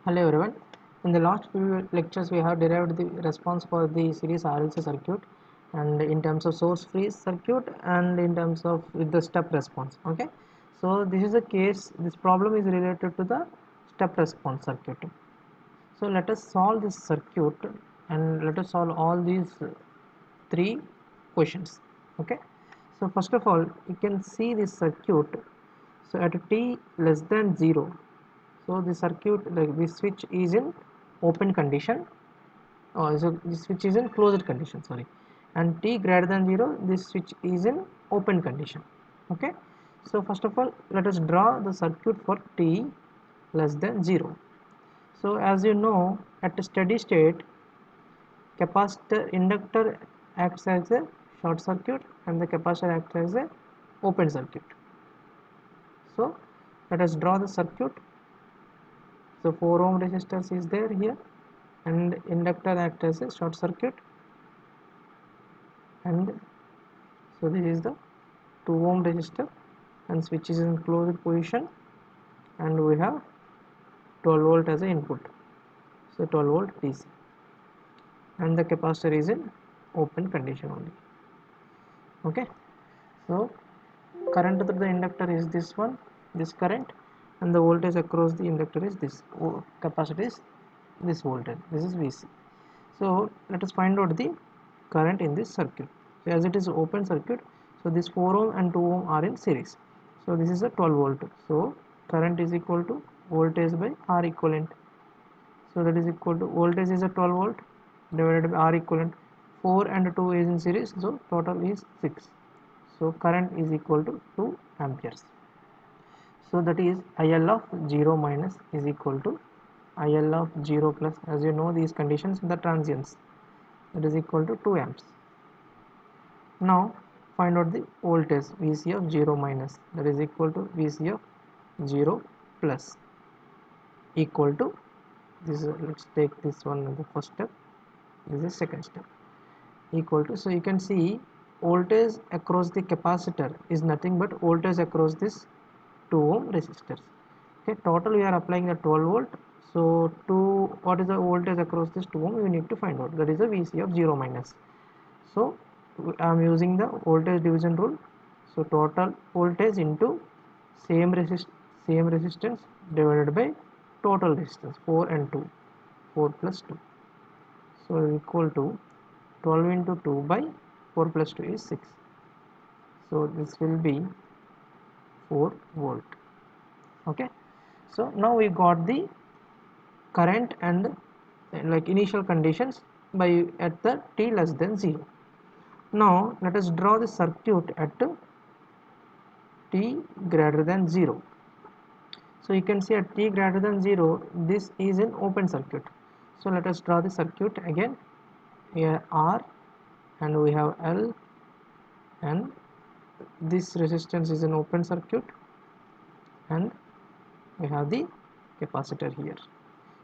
Hello everyone. In the last few lectures we have derived the response for the series RLC circuit, and in terms of source free circuit and in terms of with the step response. Okay, so this is a case, this problem is related to the step response circuit. So let us solve this circuit and let us solve all these three questions. Okay, so first of all you can see this circuit. So at t less than 0, so the circuit, like this switch is in open condition, so this switch is in closed condition, sorry, and t greater than 0, this switch is in open condition. Okay, so first of all let us draw the circuit for t less than 0. So as you know, at a steady state, capacitor inductor acts as a short circuit and the capacitor acts as a open circuit. So let us draw the circuit. So 4 ohm resistance is there here, and inductor acts as a short circuit, and so this is the 2 ohm resistor and switch is in closed position, and we have 12 volt as an input, so 12 volt DC, and the capacitor is in open condition only. Okay, so current through the inductor is this one, this current, and the voltage across the inductor is this, capacitor is this voltage, this is VC. So let us find out the current in this circuit. So as it is open circuit, so this 4 ohm and 2 ohm are in series, so this is a 12 volt, so current is equal to voltage by R equivalent. So that is equal to, voltage is a 12 volt divided by R equivalent. 4 and 2 is in series, so total is 6, so current is equal to 2 amperes. So that is IL of 0 minus is equal to IL of 0 plus, as you know these conditions in the transients, that is equal to 2 amps. Now find out the voltage VC of 0 minus, that is equal to VC of 0 plus, equal to this, let's take this one in the first step, this is second step, equal to, so you can see voltage across the capacitor is nothing but voltage across this 2 ohm resistors. Okay, total we are applying the 12 volt, so what is the voltage across this 2 ohm we need to find out, that is the VC of 0 minus. So I am using the voltage division rule, so total voltage into same resistance divided by total resistance, 4 and 2, 4 plus 2, so equal to 12 into 2 by 4 plus 2 is 6, so this will be 4 volt. Okay, so now we got the current and like initial conditions by at the t less than 0. Now let us draw the circuit at t greater than 0. So you can see at t greater than 0, this is an open circuit. So let us draw the circuit again. Here R, and we have L, and this resistance is an open circuit, and we have the capacitor here.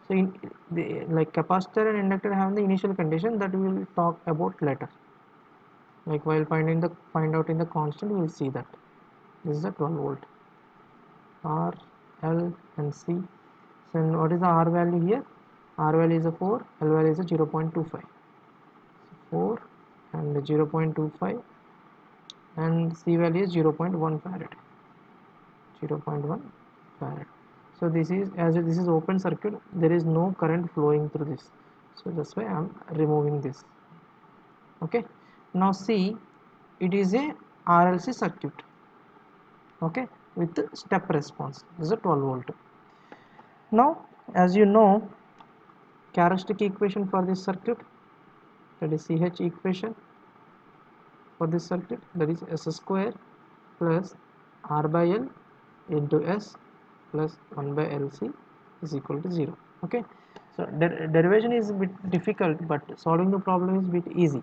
So in the, like capacitor and inductor have the initial condition that we will talk about later, like while find out in the constant we will see that this is a 12 volt, R, L and C. So what is the R value here? R value is a 4, L value is a 0.25, 4 and 0.25, and C value is 0.1 farad, 0.1 farad. So this is, as this is open circuit, there is no current flowing through this, so that's why I am removing this. Okay, now see, it is a RLC circuit, okay, with the step response. This is a 12 volt. Now as you know, characteristic equation for this circuit, that is CH equation for this circuit, that is S square plus R by L into S plus 1 by LC is equal to 0. Okay, so derivation is a bit difficult, but solving the problem is a bit easy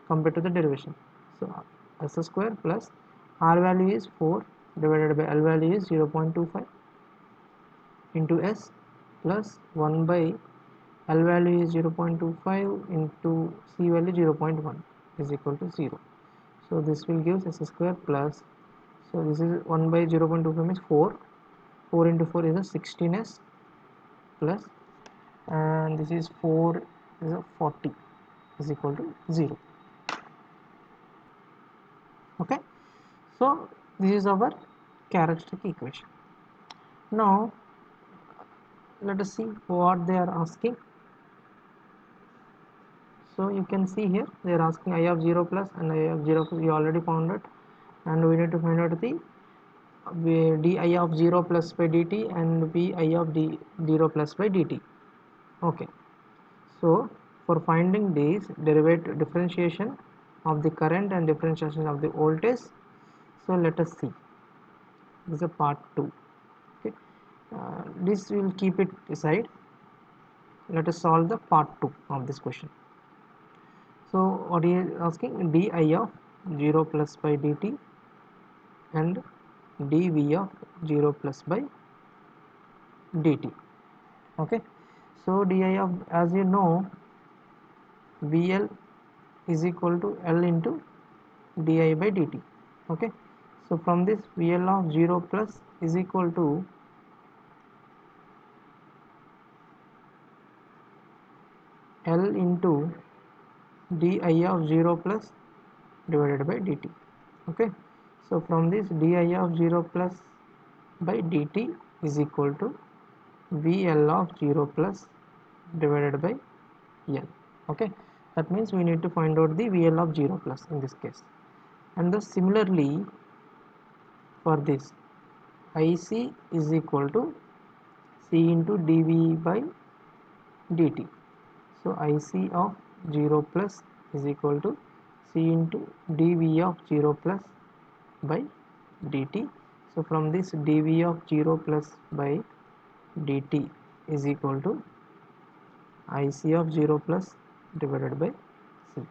compared to the derivation. So S square plus R value is 4 divided by L value is 0.25 into S plus 1 by L value is 0.25 into C value 0.1 is equal to 0. So this will give S square plus, so this is 1 by 0.25 means 4, 4 into 4 is a 16S plus and this is 4 is a 40 is equal to 0. Okay, so this is our characteristic equation. Now let us see what they are asking. So you can see here they are asking I of 0 plus and I of 0 plus. We already found it, and we need to find out the di of 0 plus by dt and vi of d 0 plus by dt. Okay, so for finding these derivative differentiation of the current and differentiation of the voltage, so let us see. This is a part 2. Okay, this will keep it aside. Let us solve the part 2 of this question. So what he is asking, di of 0 plus by dt and dv of 0 plus by dt. Okay, so di of, as you know, vl is equal to L into di by dt. Okay, so from this VL of 0 plus is equal to L into di of 0 plus divided by dt. Okay, so from this di of 0 plus by dt is equal to VL of 0 plus divided by L. Okay, that means we need to find out the VL of 0 plus in this case. And thus similarly for this IC is equal to C into dV by dt. So IC of 0 plus is equal to C into dV of 0 plus by dt. So from this dV of 0 plus by dt is equal to IC of 0 plus divided by C,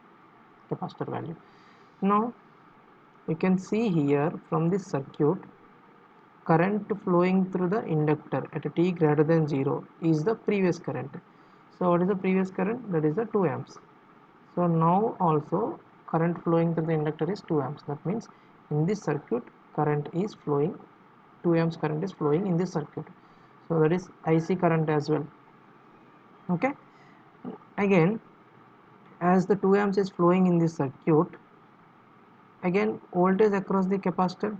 capacitor value. Now you can see here from this circuit, current flowing through the inductor at a t greater than 0 is the previous current. So what is the previous current? That is the 2 amps. So now also current flowing through the inductor is 2 amps. That means in this circuit current is flowing, 2 amps current is flowing in this circuit. So that is IC current as well. Okay, again as the 2 amps is flowing in this circuit, again voltage across the capacitor,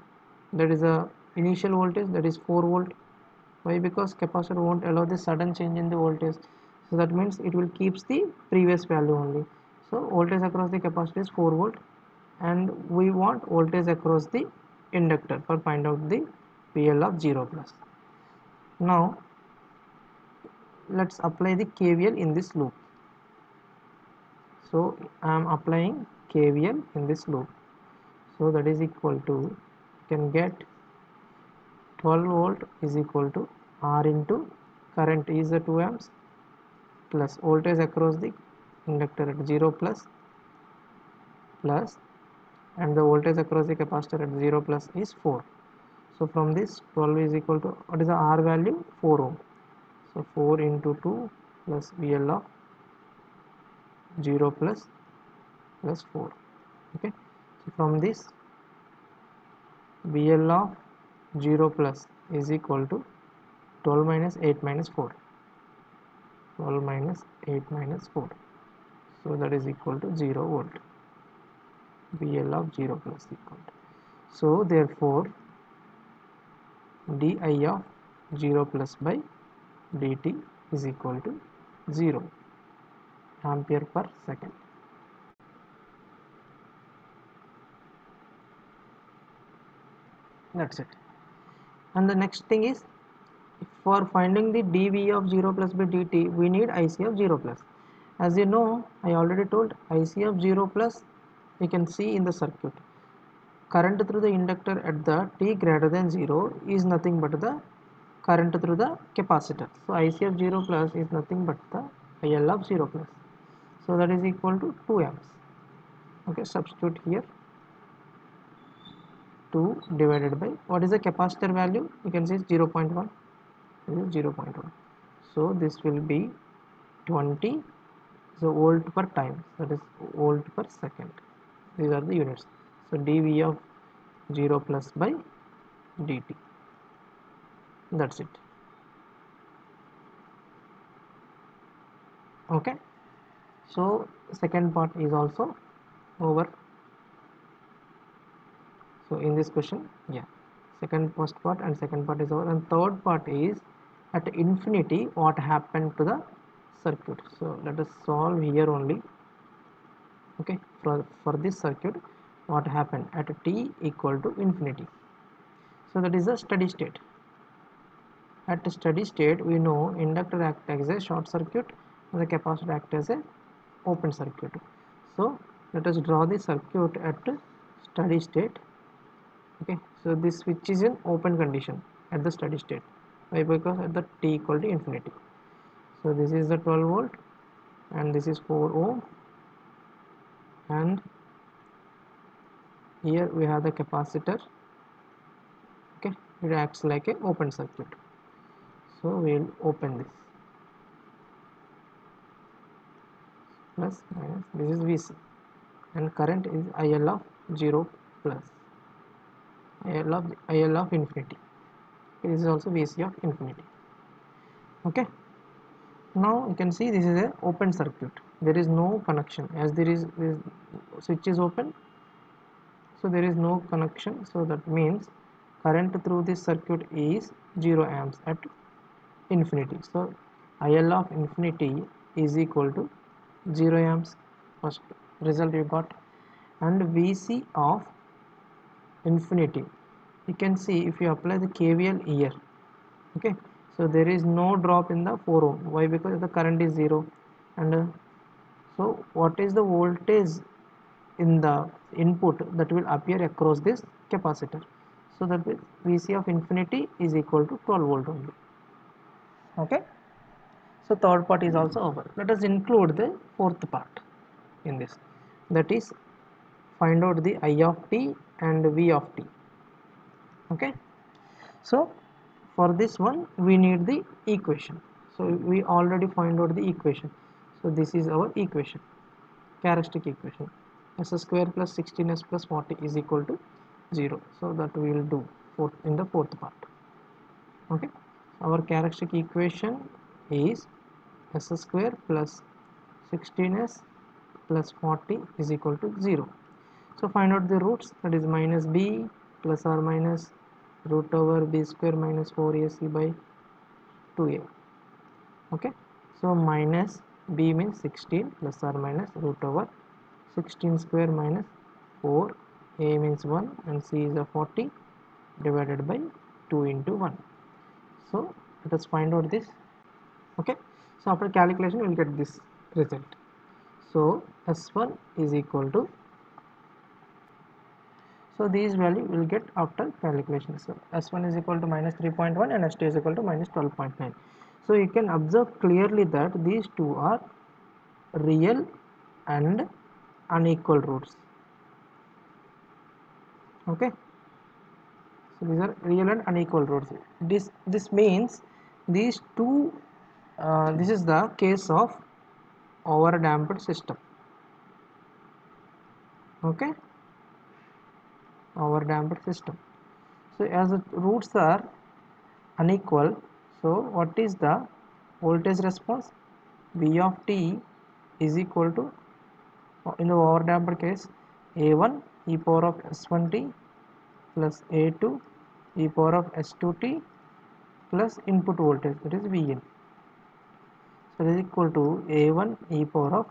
that is a initial voltage, that is 4 volt. Why? Because capacitor won't allow the sudden change in the voltage, so that means it will keeps the previous value only. So voltage across the capacitor is 4 volt, and we want voltage across the inductor for find out the VL of 0 plus. Now let's apply the KVL in this loop. So I am applying KVL in this loop. So that is equal to, you can get 12 volt is equal to R into current is the 2 amps plus voltage across the inductor at 0 plus and the voltage across the capacitor at 0 plus is 4. So from this 12 is equal to, what is the R value? 4 ohm. So 4 into 2 plus VL of 0 plus 4. Okay, so from this VL of 0 plus is equal to 12 minus 8 minus 4. 12 minus 8 minus 4. So that is equal to 0 volt. VL of 0 plus equal to. So therefore di of 0 plus by dt is equal to 0 ampere per second. That's it. And the next thing is, for finding the dV of 0 plus by dt, we need IC of 0 plus. As you know, I already told IC of 0 plus, you can see in the circuit. Current through the inductor at the t greater than 0 is nothing but the current through the capacitor. So IC of 0 plus is nothing but the IL of 0 plus. So that is equal to 2 amps. Okay, substitute here 2 divided by, what is the capacitor value? You can see 0.1. This is 0.1. So this will be 20, so volt per time, that is volt per second. These are the units. So dV of 0 plus by dt. That's it. Okay, so second part is also over. So in this question, yeah, first part and second part is over, and third part is at infinity what happened to the circuit. So let us solve here only. Okay, for this circuit what happened at t equal to infinity. So that is a steady state. At a steady state, we know inductor acts as a short circuit and the capacitor acts as a open circuit. So let us draw the circuit at steady state. Okay, so this switch is in open condition at the steady state. Why? Because at the t equal to infinity. So this is the 12 volt and this is 4 ohm, and here we have the capacitor. Okay, it acts like a open circuit. So we will open this, plus minus, this is VC, and current is IL of 0 plus IL of infinity. This is also VC of infinity. Okay, now you can see this is a open circuit. There is no connection, as there is this switch is open, so there is no connection. So that means current through this circuit is 0 amps at infinity. So IL of infinity is equal to 0 amps. First result you got. And VC of infinity, you can see if you apply the KVL here. Okay, so there is no drop in the 4 ohm. Why? Because the current is 0, and so what is the voltage in the input that will appear across this capacitor? So that VC of infinity is equal to 12 volt only. Okay, so third part is also over. Let us include the fourth part in this, that is find out the I of t and V of t. Okay, so for this one we need the equation. So we already find out the equation. So this is our equation, characteristic equation, s square plus 16s plus 40 is equal to 0. So that we will do in the fourth part. Okay, our characteristic equation is s square plus 16s plus 40 is equal to 0. So find out the roots, that is minus b plus or minus root over b square minus 4ac by 2a. Okay, so minus b means 16 plus or minus root over 16 square minus 4, a means 1 and c is a 40 divided by 2 into 1. So let us find out this. Okay, so after calculation we will get this result. So s1 is equal to, so these value we will get after calculation. So s1 is equal to minus 3.1 and s2 is equal to minus 12.9. So you can observe clearly that these two are real and unequal roots. Okay, so these are real and unequal roots. This means these two, this is the case of overdamped system. Okay, overdamped system. So as the roots are unequal, so what is the voltage response? V of t is equal to, in the overdamped case, a1 e power of s1t plus a2 e power of s2t plus input voltage, that is Vn. So that is equal to a1 e power of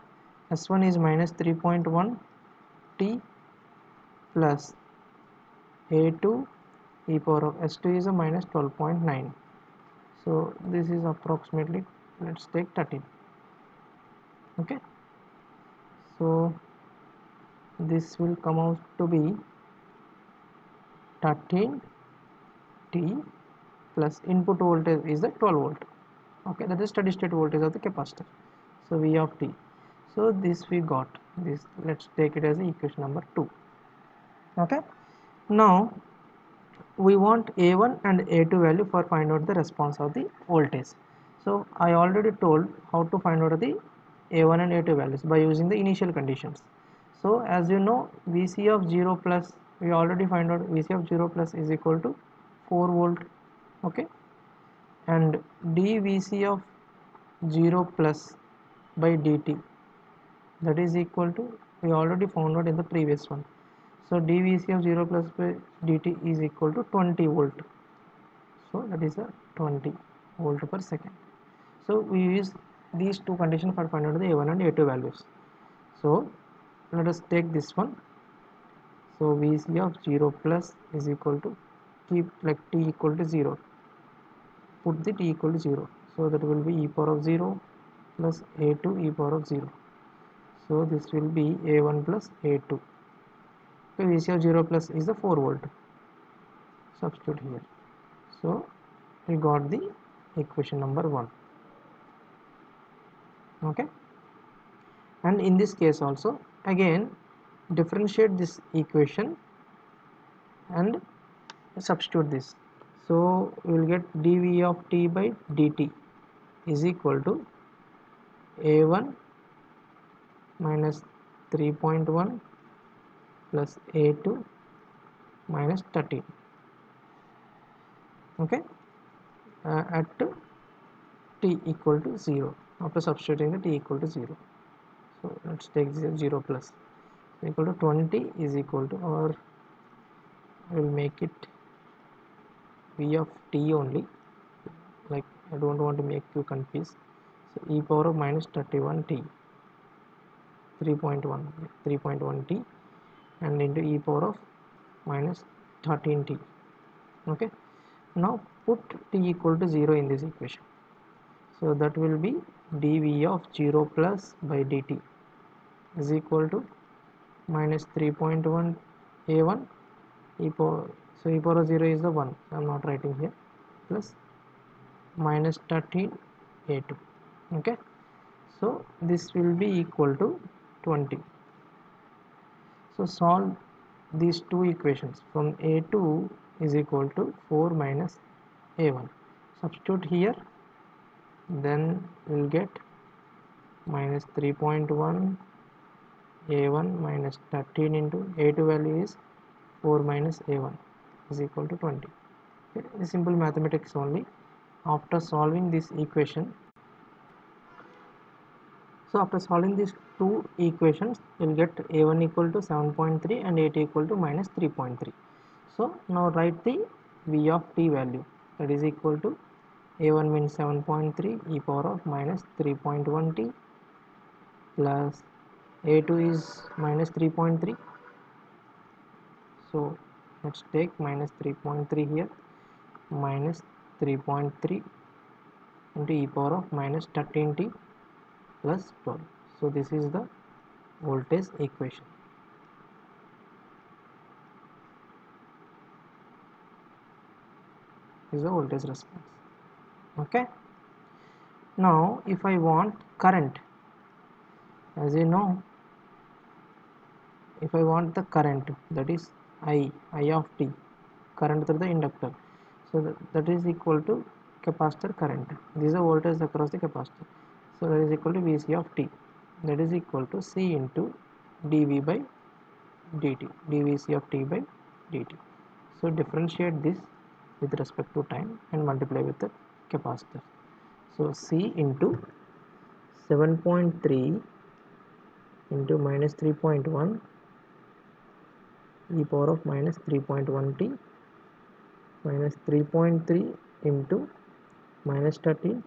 s1 is minus 3.1 t plus a2 e power of s2 is a minus 12.9. So this is approximately, let's take 13. Okay, so this will come out to be 13 t plus input voltage is the 12 volt. Okay, that is steady state voltage of the capacitor. So V of t, so this we got this, let's take it as equation number 2. Okay, now we want a1 and a2 value for find out the response of the voltage. So I already told how to find out the a1 and a2 values by using the initial conditions. So as you know, Vc of 0 plus, we already find out Vc of 0 plus is equal to 4 volt. Okay, and dVc of 0 plus by dt, that is equal to, we already found out in the previous one. So dVc of 0 plus by dt is equal to 20 volt. So that is a 20 volt per second. So we use these two conditions for finding out the A1 and A2 values. So let us take this one. So Vc of 0 plus is equal to, keep like t equal to 0, put the t equal to 0. So that will be e power of 0 plus A2 e power of 0. So this will be A1 plus A2. Okay, Vc of 0 plus is the 4 volt. Substitute here. So we got the equation number 1. Okay, and in this case also again differentiate this equation and substitute this. So we will get dV of t by dt is equal to A1 minus 3.1 plus A2 minus 13. Okay, at t equal to 0, after substituting the t equal to 0. So let's take 0 plus, so equal to 20 is equal to, or I will make it v of t only, like I don't want to make you confused. So e power of minus 31 t, 3.1 t, and into e power of minus 13 t. Okay, now put t equal to 0 in this equation. So that will be dV of 0 plus by dt is equal to minus 3.1 A1 e power, so e power of 0 is the 1, I am not writing here, plus minus 13 A2. Okay, so this will be equal to 20. So solve these two equations. From A2 is equal to 4 minus A1, substitute here, then we will get minus 3.1 A1 minus 13 into A2 value is 4 minus A1 is equal to 20. Okay, this simple mathematics only. After solving this equation, so after solving these two equations, you will get A1 equal to 7.3 and A2 equal to minus 3.3. So now write the V of t value, that is equal to A1 means 7.3 e power of minus 3.1 t plus A2 is minus 3.3. So let's take minus 3.3 here, minus 3.3 into e power of minus 13t plus 12. So this is the voltage equation. This is the voltage response. Okay, now if I want current, as you know, if I want the current, that is I of t, current through the inductor, so that is equal to capacitor current. This is the voltage across the capacitor. So that is equal to Vc of t, that is equal to C into dV by dt, dVc of t by dt. So differentiate this with respect to time and multiply with the capacitor. So C into 7.3 into minus 3.1 e power of minus 3.1 t minus 3.3 into minus 13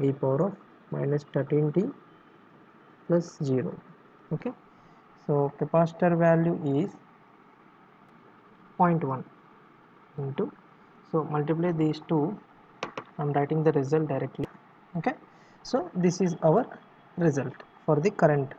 e power of minus 13 t plus 0. Okay, so capacitor value is 0.1 into, so multiply these two, I am writing the result directly. Okay, so this is our result for the current